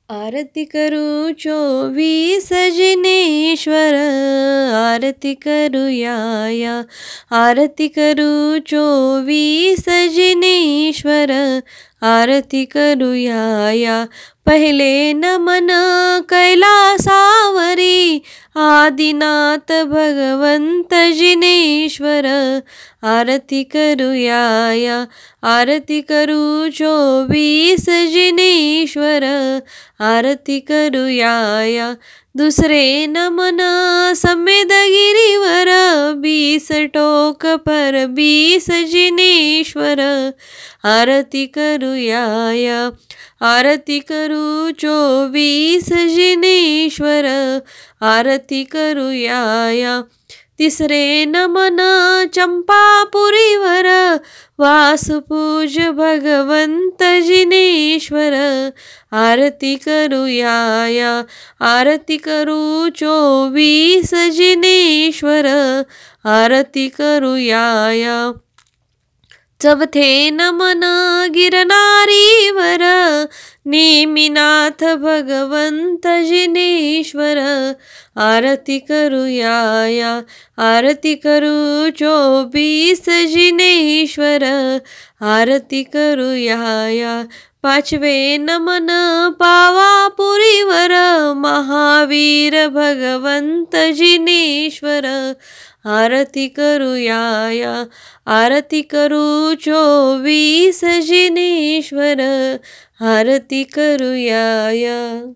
आरती करू 24 जिनेश्वर, आरती करूया या, आरती करू 24 जिनेश्वर, आरती करूया या. पहिले नमन कैलासावरी, आदिनाथ भगवंत जिनेश्वर, आरती करूया या, आरती करू 24 जिनेश्वर, आरती करूया या. दुसरे नमन समेदगिरीवर, 20 टोक पर 20 जिनेश्वर, आरती करूया या, आरती करू 24 जिनेश्वर, आरती करूया या. तिसरे नमन चंपापुरीवर, वासपूज भगवंत जिनेश्वर, आरती करूया या, आरती करू 24 जिनेश्वर, आरती करूया या. चौथे नमन गिरनारीवर, नेमिनाथ भगवंत जिनेश्वर, आरती करूया या, आरती करू 24 जिनेश्वर, आरती करूया या. पाचवे नमन पावापुरीवर, महावीर भगवंत जिनेश्वर, आरती करूया या, आरती करू 24 जिनेश्वर, आरती करूया या.